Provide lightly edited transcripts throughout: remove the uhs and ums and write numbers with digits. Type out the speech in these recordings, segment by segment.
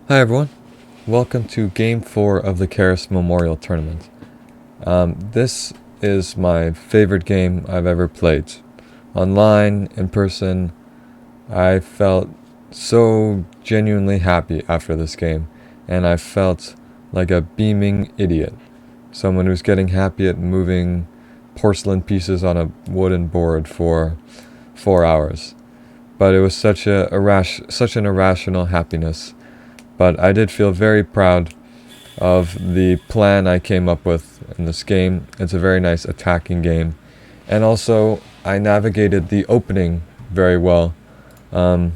Hi everyone, welcome to Game 4 of the Keres Memorial Tournament. This is my favorite game I've ever played. Online, in person, I felt so genuinely happy after this game, and I felt like a beaming idiot. Someone who's getting happy at moving porcelain pieces on a wooden board for 4 hours. But it was such an irrational happiness. But I did feel very proud of the plan I came up with in this game. It's a very nice attacking game. And also, I navigated the opening very well. It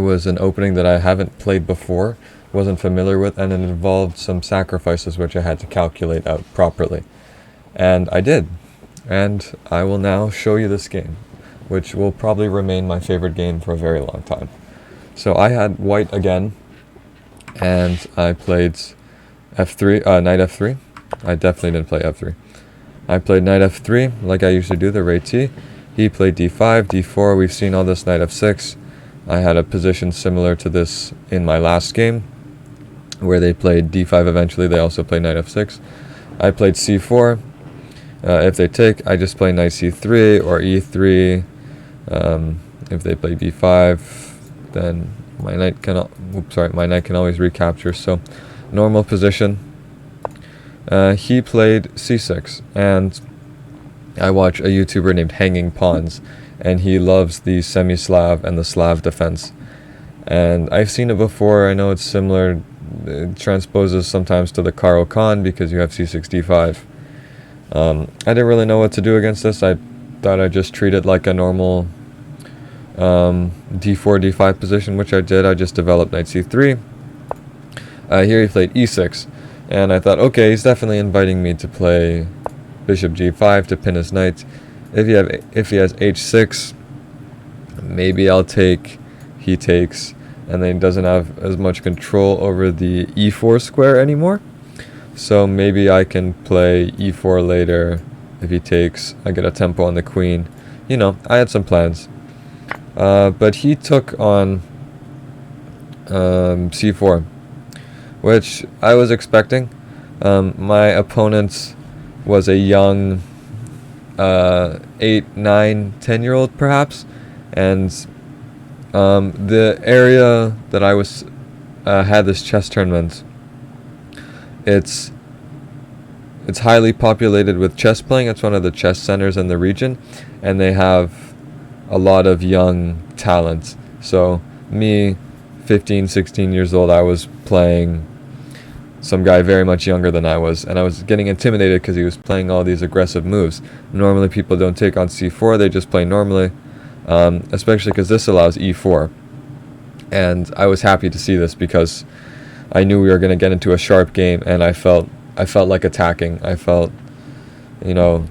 was an opening that I haven't played before, wasn't familiar with, and it involved some sacrifices which I had to calculate out properly. And I did. And I will now show you this game, which will probably remain my favorite game for a very long time. So I had white again, and I played f3, knight f3. I definitely didn't play f3. I played knight f3, like I usually do, the rate T. He played d5, d4, we've seen all this, knight f6. I had a position similar to this in my last game, where they played d5 eventually, they also played knight f6. I played c4. If they take, I just play knight c3 or e3. If they play b5, then my knight can always recapture. So normal position. He played c6, and I watch a YouTuber named Hanging Pawns, and he loves the semi-Slav and the Slav defense. And I've seen it before. I know it's similar. It transposes sometimes to the Karo Khan because you have c6 d5. I didn't really know what to do against this. I thought I'd just treat it like a normal d4, d5 position, which I did. I just developed knight c3. Here he played e6, and I thought, okay, he's definitely inviting me to play bishop g5 to pin his knight. If he has h6, maybe I'll take. He takes, and then he doesn't have as much control over the e4 square anymore. So maybe I can play e4 later. If he takes, I get a tempo on the queen. You know, I had some plans. But he took on c4, which I was expecting. My opponent was a young 8, 9, 10-year-old perhaps, and the area that I was had this chess tournament, it's highly populated with chess playing. It's one of the chess centers in the region, and they have a lot of young talent. So me, 15, 16 years old, I was playing some guy very much younger than I was, and I was getting intimidated because he was playing all these aggressive moves. Normally people don't take on c4, they just play normally, especially because this allows e4. And I was happy to see this because I knew we were going to get into a sharp game, and I felt like attacking. I felt, you know,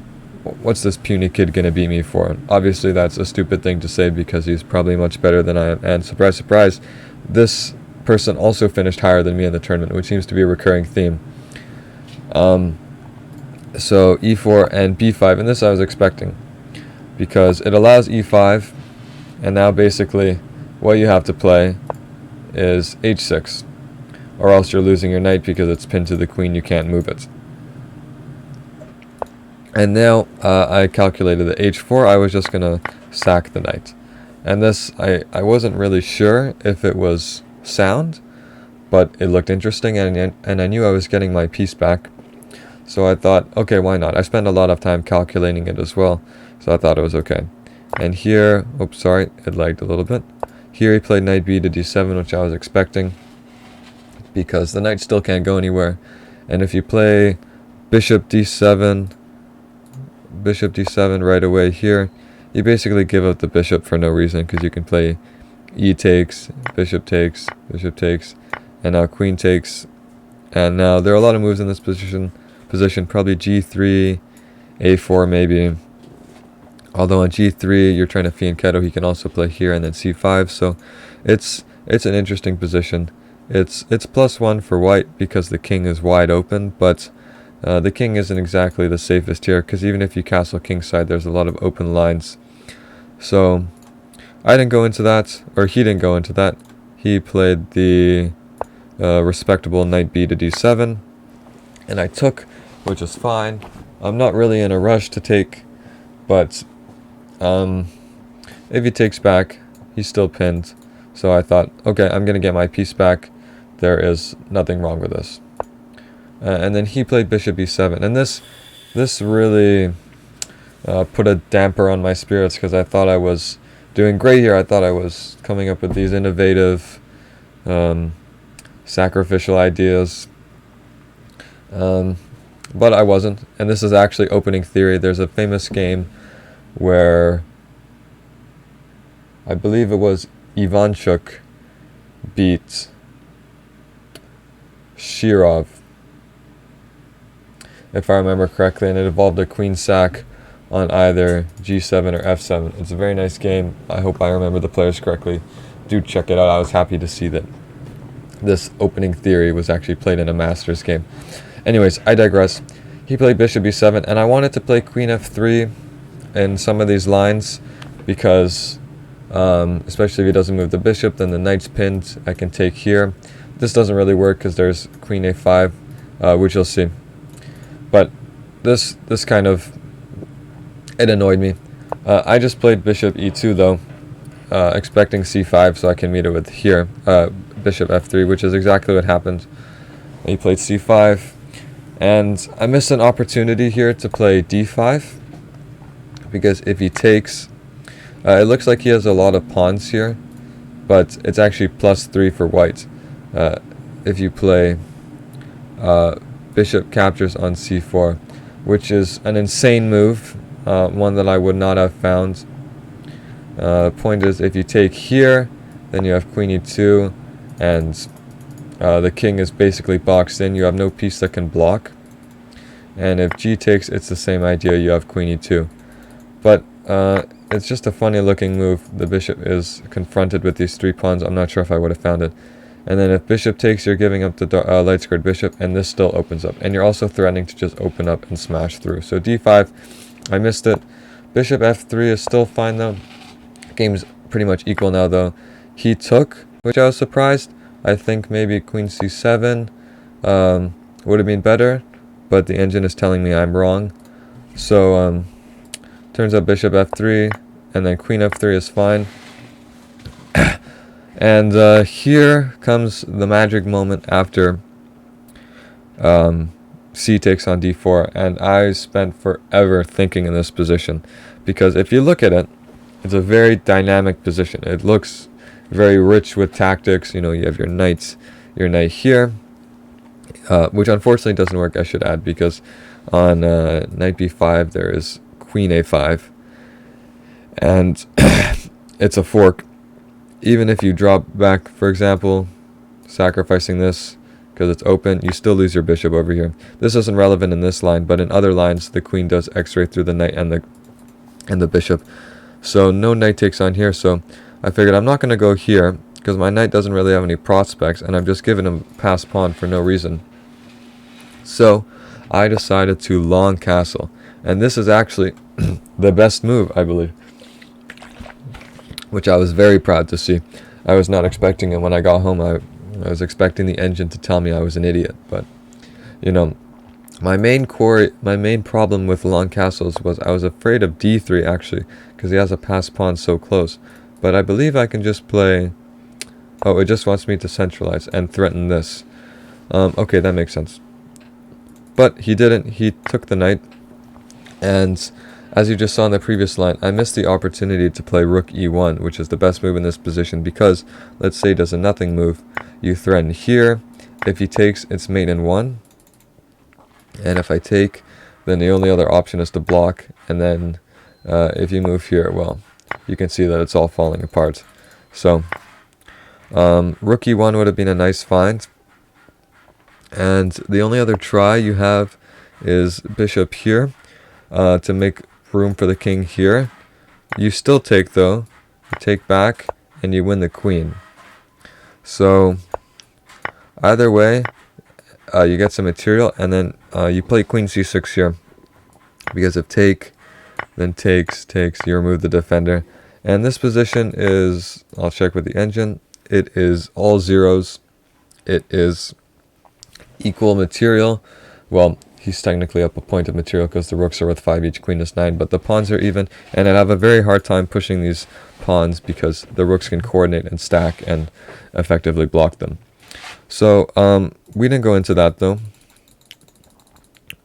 what's this puny kid going to beat me for? Obviously that's a stupid thing to say because he's probably much better than I am, and surprise, surprise, this person also finished higher than me in the tournament, which seems to be a recurring theme. So e4 and b5, and this I was expecting because it allows e5, and now basically what you have to play is h6, or else you're losing your knight because it's pinned to the queen, you can't move it. And now I calculated the h4, I was just going to sack the knight. And this, I wasn't really sure if it was sound, but it looked interesting, and I knew I was getting my piece back. So I thought, okay, why not? I spent a lot of time calculating it as well, so I thought it was okay. And here, oops, sorry, it lagged a little bit. Here he played knight b to d7, which I was expecting, because the knight still can't go anywhere. And if you play bishop d7 right away here, you basically give up the bishop for no reason, because you can play e takes, bishop takes, and now queen takes. And now there are a lot of moves in this position, probably g3, a4 maybe. Although on g3 you're trying to fianchetto, he can also play here and then c5. So it's an interesting position. It's +1 for white because the king is wide open, but the king isn't exactly the safest here, because even if you castle kingside, there's a lot of open lines. So I didn't go into that, or he didn't go into that. he played the respectable knight b to d7, and I took, which is fine. I'm not really in a rush to take, but if he takes back, he's still pinned. So I thought, okay, I'm going to get my piece back. There is nothing wrong with this. And then he played bishop e7. And this really put a damper on my spirits, because I thought I was doing great here. I thought I was coming up with these innovative sacrificial ideas. But I wasn't. And this is actually opening theory. There's a famous game where I believe it was Ivanchuk beat Shirov, if I remember correctly, and it involved a queen sack on either g7 or f7. It's a very nice game. I hope I remember the players correctly. Do check it out. I was happy to see that this opening theory was actually played in a Masters game. Anyways, I digress. He played bishop e7, and I wanted to play queen f3 in some of these lines, because especially if he doesn't move the bishop, then the knight's pinned. I can take here. This doesn't really work because there's queen a5, which you'll see. But this kind of, it annoyed me. I just played bishop e2 though, expecting c5 so I can meet it with here, bishop f3, which is exactly what happened. He played c5, and I missed an opportunity here to play d5, because if he takes, it looks like he has a lot of pawns here, but it's actually +3 for white. If you play bishop captures on c4, which is an insane move, one that I would not have found. The point is, if you take here, then you have queen e2, and the king is basically boxed in. You have no piece that can block. And if g takes, it's the same idea. You have queen e2. But it's just a funny looking move. The bishop is confronted with these 3 pawns. I'm not sure if I would have found it. And then if bishop takes, you're giving up the light squared bishop, and this still opens up. And you're also threatening to just open up and smash through. So d5, I missed it. Bishop f3 is still fine though. Game's pretty much equal now though. He took, which I was surprised. I think maybe queen c7 would have been better, but the engine is telling me I'm wrong. So turns out bishop f3, and then queen f3 is fine. And here comes the magic moment after c takes on d4, and I spent forever thinking in this position, because if you look at it, it's a very dynamic position. It looks very rich with tactics. You know, you have your knight here, which unfortunately doesn't work, I should add, because on knight b5 there is queen a5, and it's a fork. Even if you drop back, for example, sacrificing this because it's open, you still lose your bishop over here. This isn't relevant in this line, but in other lines the queen does x-ray through the knight and the bishop. So no knight takes on here, so I figured I'm not going to go here because my knight doesn't really have any prospects, and I'm just giving him pass pawn for no reason. So I decided to long castle, and this is actually the best move, I believe, which I was very proud to see. I was not expecting it when I got home. I was expecting the engine to tell me I was an idiot, but you know, my main problem with long castles was I was afraid of d3 actually, because he has a pass pawn so close. But I believe I can just play, oh, it just wants me to centralize and threaten this. Okay, that makes sense. But he didn't. He took the knight, and as you just saw in the previous line, I missed the opportunity to play rook e1, which is the best move in this position, because let's say he does a nothing move. You threaten here. If he takes, it's mate in 1. And if I take, then the only other option is to block. And then if you move here, well, you can see that it's all falling apart. So rook e1 would have been a nice find. And the only other try you have is bishop here to make room for the king here. You still take though. You take back and you win the queen. So either way, you get some material, and then you play queen c6 here, because if take, then takes, you remove the defender. And this position is, I'll check with the engine, it is all zeros. It is equal material. Well, he's technically up a point of material because the rooks are worth 5 each, queen is 9, but the pawns are even, and I'd have a very hard time pushing these pawns because the rooks can coordinate and stack and effectively block them. So we didn't go into that though.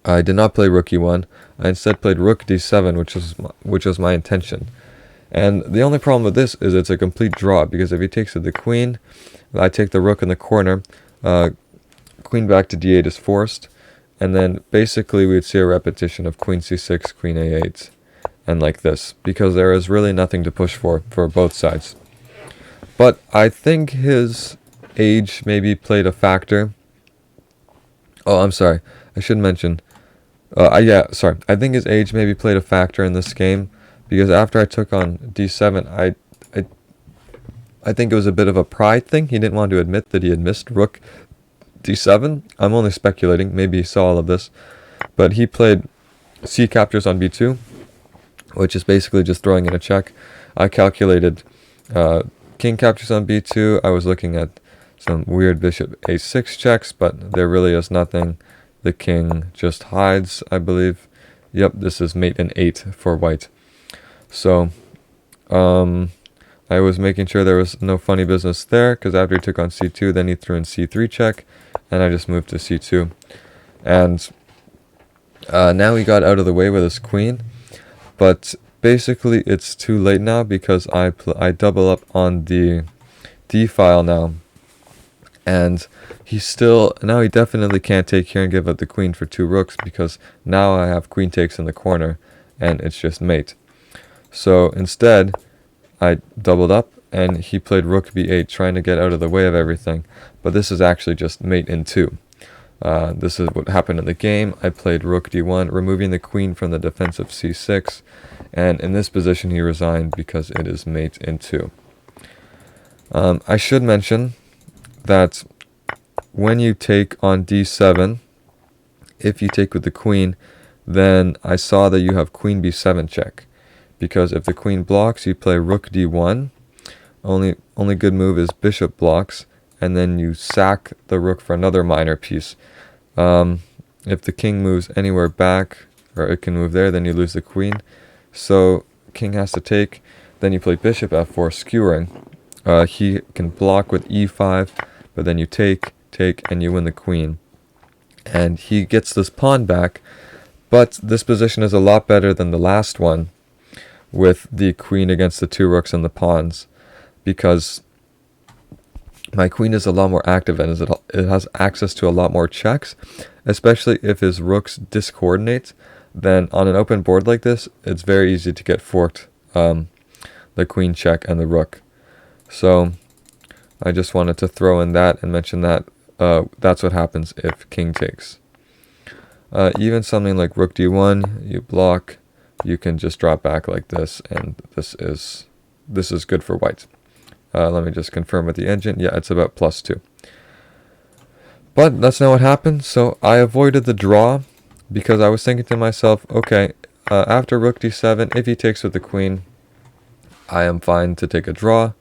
I did not play rook e1. I instead played rook d7, which was my intention. And the only problem with this is it's a complete draw, because if he takes to the queen, I take the rook in the corner, queen back to d8 is forced, and then basically we'd see a repetition of queen c6, queen a8, and like this, because there is really nothing to push for both sides. But I think his age maybe played a factor. Oh, I'm sorry, I should mention, I think his age maybe played a factor in this game, because after I took on d7, I think it was a bit of a pride thing. He didn't want to admit that he had missed rook d7. I'm only speculating, maybe he saw all of this, but he played c captures on b2, which is basically just throwing in a check. I calculated king captures on b2. I was looking at some weird bishop a6 checks, but there really is nothing. The king just hides, I believe. Yep, this is mate in 8 for white. So I was making sure there was no funny business there, because after he took on c2, then he threw in c3 check, and I just moved to c2. And now he got out of the way with his queen, but basically it's too late now, because I double up on the d file now, and he definitely can't take here and give up the queen for 2 rooks, because now I have queen takes in the corner, and it's just mate. So instead, I doubled up, and he played rook b8, trying to get out of the way of everything, but this is actually just mate in 2. This is what happened in the game. I played rook d1, removing the queen from the defensive c6, and in this position he resigned because it is mate in 2. I should mention that when you take on d7, if you take with the queen, then I saw that you have queen b7 check, because if the queen blocks, you play rook d1. Only good move is bishop blocks, and then you sack the rook for another minor piece. If the king moves anywhere back, or it can move there, then you lose the queen. So king has to take. Then you play bishop f4, skewering. He can block with e5, but then you take, and you win the queen. And he gets this pawn back, but this position is a lot better than the last one, with the queen against the 2 rooks and the pawns, because my queen is a lot more active, and it has access to a lot more checks, especially if his rooks discoordinate. Then on an open board like this, it's very easy to get forked, the queen check and the rook. So I just wanted to throw in that and mention that that's what happens if king takes. Even something like rook d1, you block, you can just drop back like this, and this is good for white. Let me just confirm with the engine. Yeah, it's about +2. But that's not what happened, so I avoided the draw, because I was thinking to myself, okay, after rook d7, if he takes with the queen, I am fine to take a draw.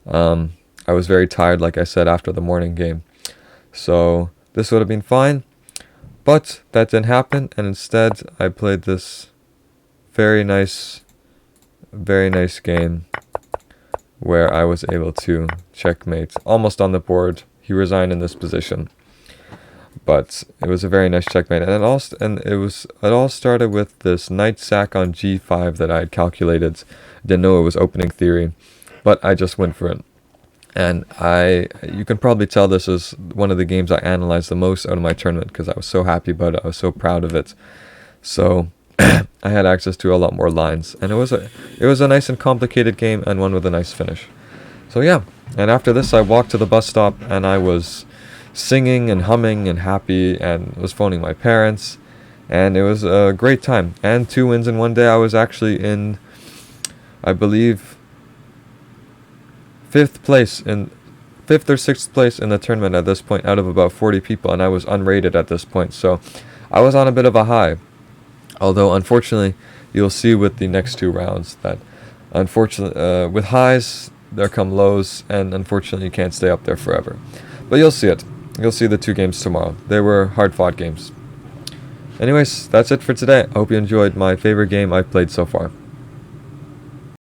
I was very tired, like I said, after the morning game, so this would have been fine, but that didn't happen, and instead I played this very nice game where I was able to checkmate almost on the board. He resigned in this position, but it was a very nice checkmate, and it all started with this knight sack on g5 that I had calculated. Didn't know it was opening theory, but I just went for it. And you can probably tell this is one of the games I analyzed the most out of my tournament, because I was so happy about it. I was so proud of it. So I had access to a lot more lines, and it was a nice and complicated game, and one with a nice finish. So yeah, and after this I walked to the bus stop, and I was singing and humming and happy, and was phoning my parents, and it was a great time. And 2 wins in one day. I was actually in, I believe, 5th or 6th place in the tournament at this point, out of about 40 people, and I was unrated at this point, so I was on a bit of a high. Although unfortunately, you'll see with the next 2 rounds that unfortunately with highs there come lows, and unfortunately you can't stay up there forever. But you'll see it. You'll see the 2 games tomorrow. They were hard-fought games. Anyways, that's it for today. I hope you enjoyed my favorite game I've played so far.